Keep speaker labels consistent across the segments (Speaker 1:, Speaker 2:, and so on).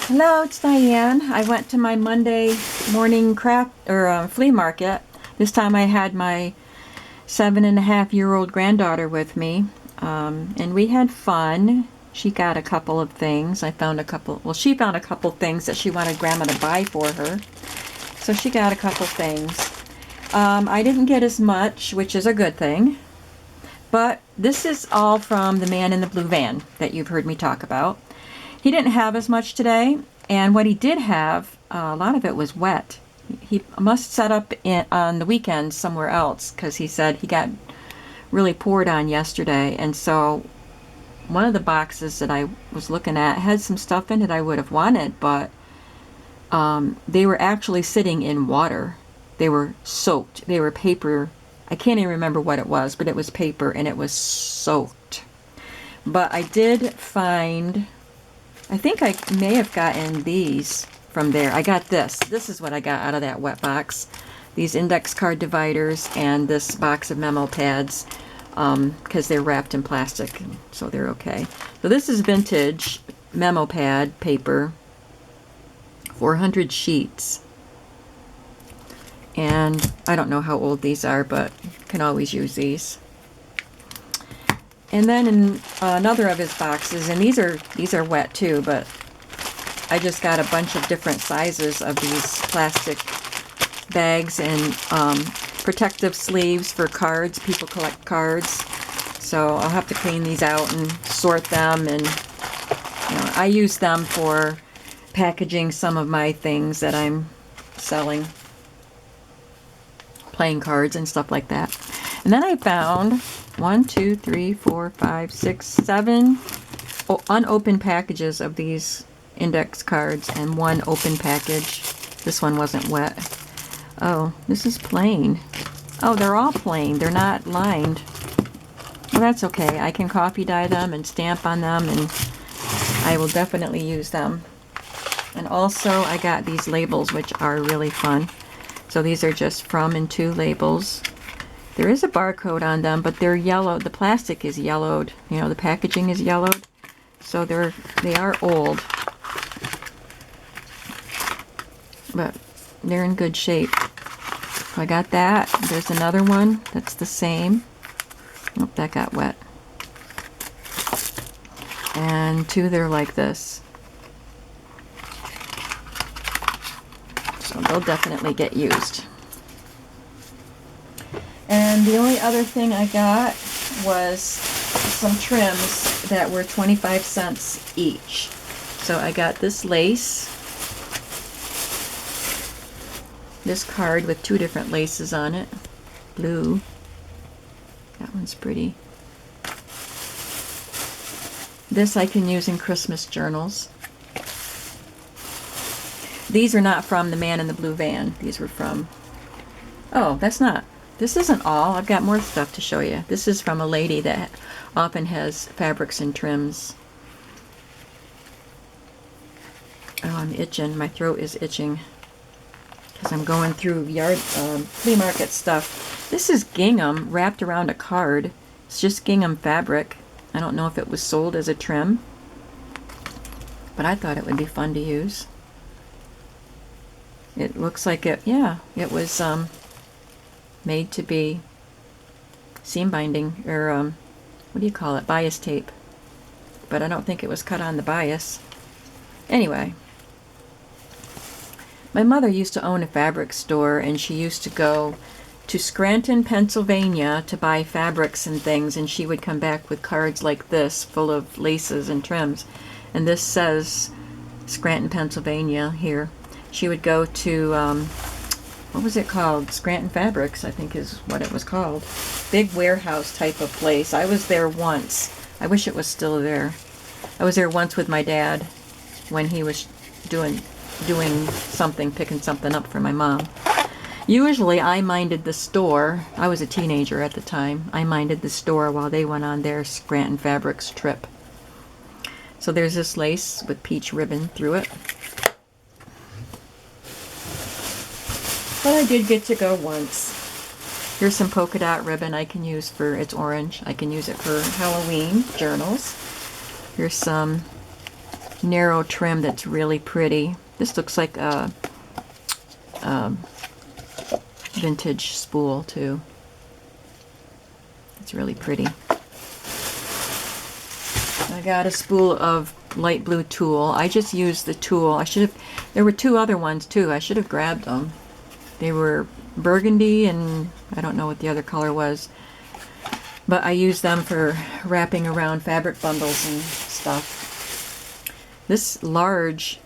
Speaker 1: Hello, it's Diane. I went to my Monday morning flea market. This time I had my 7.5-year-old granddaughter with me, and we had fun. She got a couple of things. She found a couple things that she wanted Grandma to buy for her. So she got a couple things. I didn't get as much, which is a good thing. But this is all from the man in the blue van that you've heard me talk about. He didn't have as much today, and what he did have, a lot of it was wet. He must set up on the weekend somewhere else, because he said he got really poured on yesterday. And so one of the boxes that I was looking at had some stuff in it I would have wanted, but they were actually sitting in water. They were soaked. They were paper. I can't even remember what it was, but it was paper and it was soaked. But I did find, I think I may have gotten these from there. I got this. This is what I got out of that wet box. These index card dividers and this box of memo pads, because they're wrapped in plastic, so they're okay. So this is vintage memo pad paper, 400 sheets. And I don't know how old these are, but can always use these. And then in another of his boxes, and these are wet too, but I just got a bunch of different sizes of these plastic bags and protective sleeves for cards. People collect cards, so I'll have to clean these out and sort them. And I use them for packaging some of my things that I'm selling, playing cards and stuff like that. And then I found 7 unopened packages of these index cards and one open package. This one wasn't wet. Oh, this is plain. Oh, they're all plain. They're not lined. Well, that's okay. I can coffee dye them and stamp on them, and I will definitely use them. And also I got these labels, which are really fun. So these are just from and to labels. There is a barcode on them, but they're yellow. The plastic is yellowed. The packaging is yellowed. So they are old, but they're in good shape. So I got that. There's another one that's the same. Oh, that got wet. And two, they're like this. So they'll definitely get used. And the only other thing I got was some trims that were 25 cents each. So I got this lace, this card with two different laces on it, blue. That one's pretty. This I can use in Christmas journals. These are not from the man in the blue van. These were from, this isn't all. I've got more stuff to show you. This is from a lady that often has fabrics and trims. Oh, I'm itching. My throat is itching because I'm going through flea market stuff. This is gingham wrapped around a card. It's just gingham fabric. I don't know if it was sold as a trim, but I thought it would be fun to use. It looks like it was made to be seam binding, or what do you call it, bias tape. But I don't think it was cut on the bias. Anyway, my mother used to own a fabric store, and she used to go to Scranton, Pennsylvania to buy fabrics and things, and she would come back with cards like this full of laces and trims. And this says Scranton, Pennsylvania here. She would go to, what was it called? Scranton Fabrics, I think is what it was called. Big warehouse type of place. I was there once. I wish it was still there. I was there once with my dad when he was doing something, picking something up for my mom. Usually I minded the store. I was a teenager at the time. I minded the store while they went on their Scranton Fabrics trip. So there's this lace with peach ribbon through it. But I did get to go once. Here's some polka dot ribbon I can use for, it's orange. I can use it for Halloween journals. Here's some narrow trim that's really pretty. This looks like a vintage spool too. It's really pretty. I got a spool of light blue tulle. I just used the tulle. I should have, there were two other ones too. I should have grabbed them. They were burgundy and I don't know what the other color was. But I used them for wrapping around fabric bundles and stuff. This large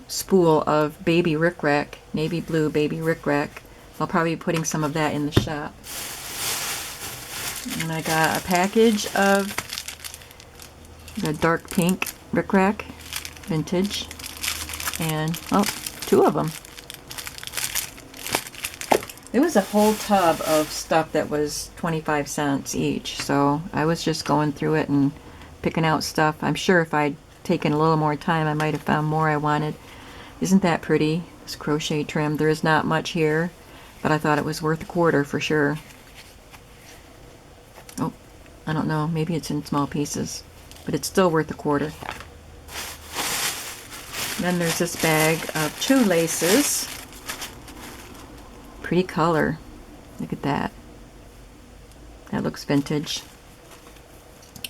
Speaker 1: spool of baby rickrack, navy blue baby rickrack, I'll probably be putting some of that in the shop. And I got a package of the dark pink rickrack, vintage, and, oh, two of them. There was a whole tub of stuff that was 25 cents each, so I was just going through it and picking out stuff. I'm sure if I'd taken a little more time, I might have found more I wanted. Isn't that pretty? This crochet trim. There is not much here, but I thought it was worth a quarter for sure. Oh, I don't know. Maybe it's in small pieces, but it's still worth a quarter. Then there's this bag of shoelaces. Pretty color. Look at that. That looks vintage.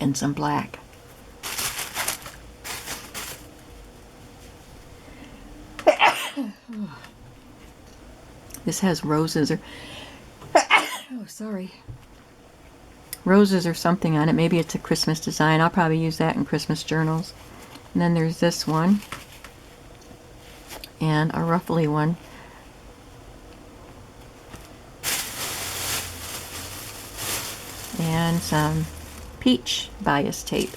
Speaker 1: And some black. This has roses or oh, sorry. Roses or something on it. Maybe it's a Christmas design. I'll probably use that in Christmas journals. And then there's this one. And a ruffly one. And some peach bias tape.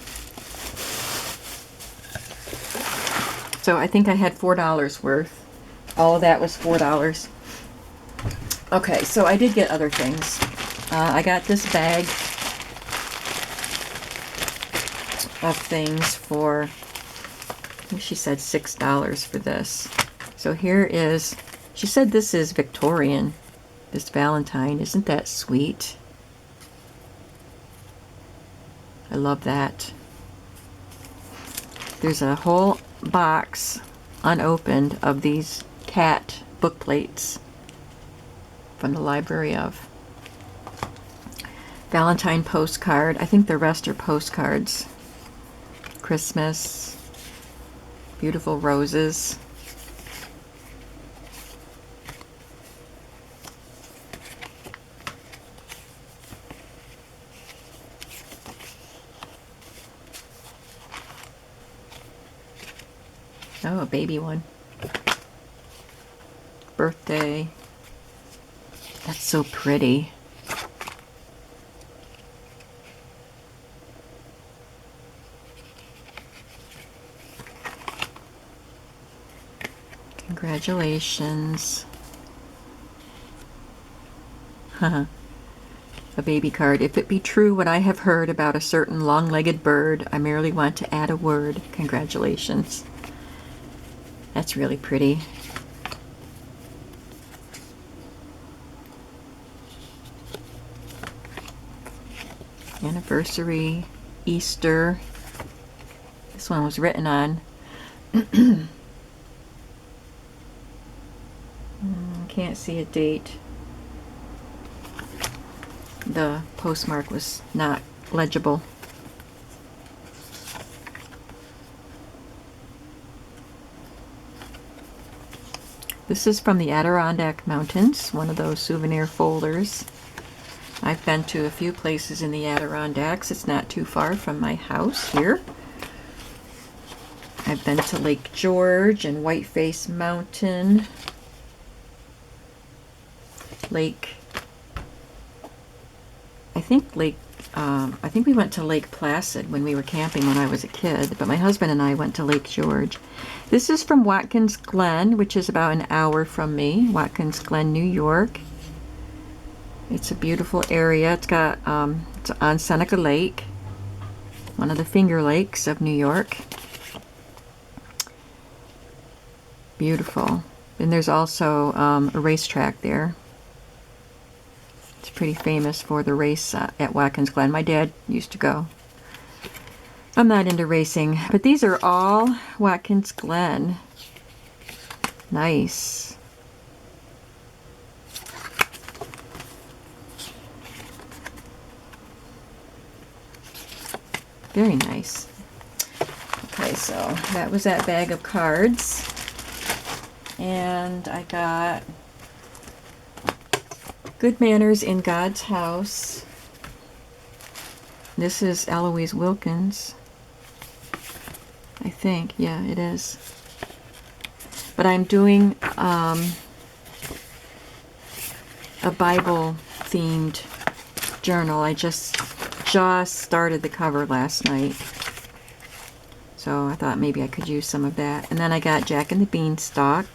Speaker 1: So I think I had $4 worth. All of that was $4. Okay, so I did get other things. I got this bag of things for, I think she said $6 for this. So here is, she said this is Victorian, this Valentine. Isn't that sweet? I love that. There's a whole box unopened of these cat book plates from the library of. Valentine postcard. I think the rest are postcards. Christmas. Beautiful roses. Oh, a baby one. Birthday. That's so pretty. Congratulations. Haha. A baby card. If it be true what I have heard about a certain long-legged bird, I merely want to add a word. Congratulations. That's really pretty. Anniversary, Easter. This one was written on. Can't see a date. The postmark was not legible. This is from the Adirondack Mountains, one of those souvenir folders. I've been to a few places in the Adirondacks. It's not too far from my house here. I've been to Lake George and Whiteface Mountain. I think we went to Lake Placid when we were camping when I was a kid, but my husband and I went to Lake George. This is from Watkins Glen, which is about an hour from me, Watkins Glen, New York. It's a beautiful area. It's got, it's on Seneca Lake, one of the Finger Lakes of New York. Beautiful. And there's also a racetrack there. It's pretty famous for the race at Watkins Glen. My dad used to go. I'm not into racing, but these are all Watkins Glen. Nice. Very nice. Okay, so that was that bag of cards. And I got Good Manners in God's House. This is Eloise Wilkins. I think, yeah, it is. But I'm doing a Bible-themed journal. I just started the cover last night. So I thought maybe I could use some of that. And then I got Jack and the Beanstalk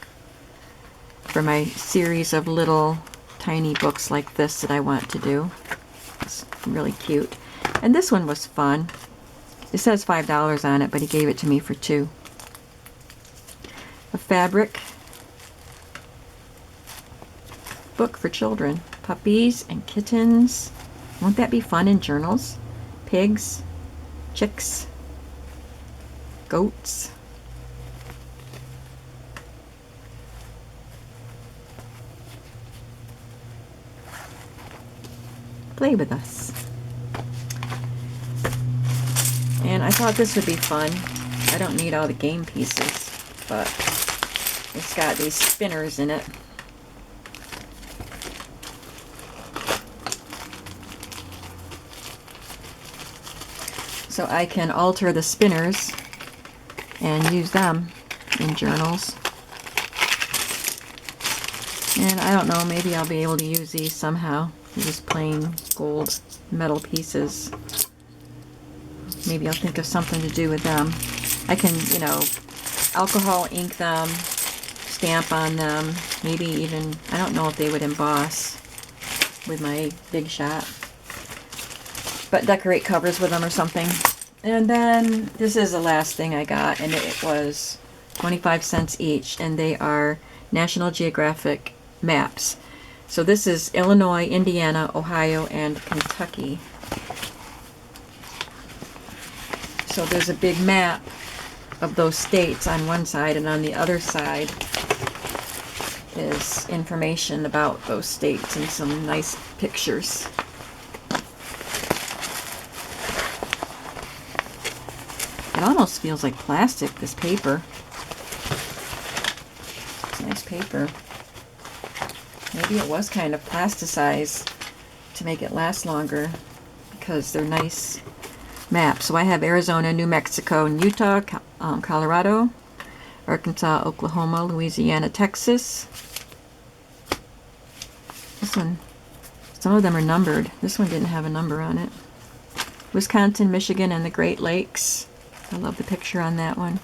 Speaker 1: for my series of little tiny books like this that I want to do. It's really cute. And this one was fun. It says $5 on it, but he gave it to me for $2. A fabric book for children. Puppies and kittens. Won't that be fun in journals? Pigs, chicks, goats. Play with us. And I thought this would be fun. I don't need all the game pieces, but it's got these spinners in it. So I can alter the spinners and use them in journals. And I don't know, maybe I'll be able to use these somehow. They're just plain gold metal pieces. Maybe I'll think of something to do with them. I can, you know, alcohol ink them, stamp on them, maybe even, I don't know if they would emboss with my Big Shot, but decorate covers with them or something. And then this is the last thing I got, and it was 25 cents each, and they are National Geographic maps. So this is Illinois, Indiana, Ohio, and Kentucky. So there's a big map of those states on one side, and on the other side is information about those states and some nice pictures. It almost feels like plastic, this paper. It's nice paper. Maybe it was kind of plasticized to make it last longer because they're nice maps. So I have Arizona, New Mexico, and Utah, Colorado, Arkansas, Oklahoma, Louisiana, Texas. This one, some of them are numbered. This one didn't have a number on it. Wisconsin, Michigan, and the Great Lakes. I love the picture on that one.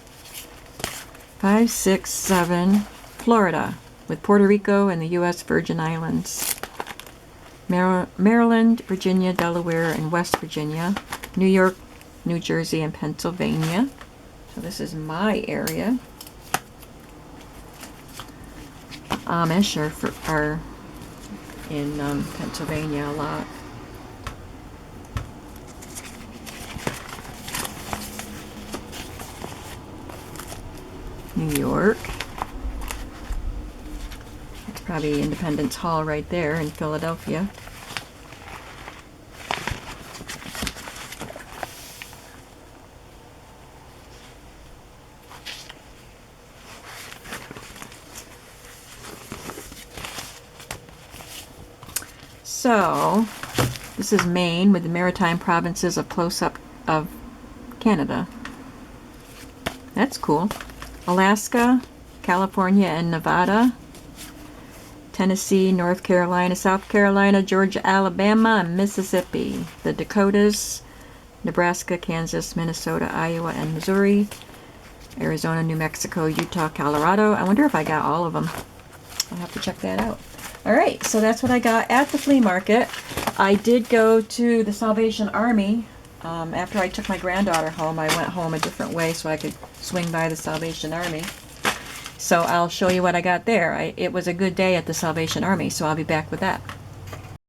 Speaker 1: 5, 6, 7, Florida, with Puerto Rico and the U.S. Virgin Islands. Maryland, Virginia, Delaware, and West Virginia. New York, New Jersey, and Pennsylvania. So this is my area. Amish are in Pennsylvania a lot. New York. It's probably Independence Hall right there in Philadelphia. So, this is Maine with the maritime provinces of close-up of Canada. That's cool. Alaska, California, and Nevada. Tennessee, North Carolina, South Carolina, Georgia, Alabama, and Mississippi. The Dakotas, Nebraska, Kansas, Minnesota, Iowa, and Missouri. Arizona, New Mexico, Utah, Colorado. I wonder if I got all of them. I'll have to check that out. Alright, so that's what I got at the flea market. I did go to the Salvation Army. After I took my granddaughter home, I went home a different way so I could swing by the Salvation Army. So I'll show you what I got there. It was a good day at the Salvation Army, so I'll be back with that.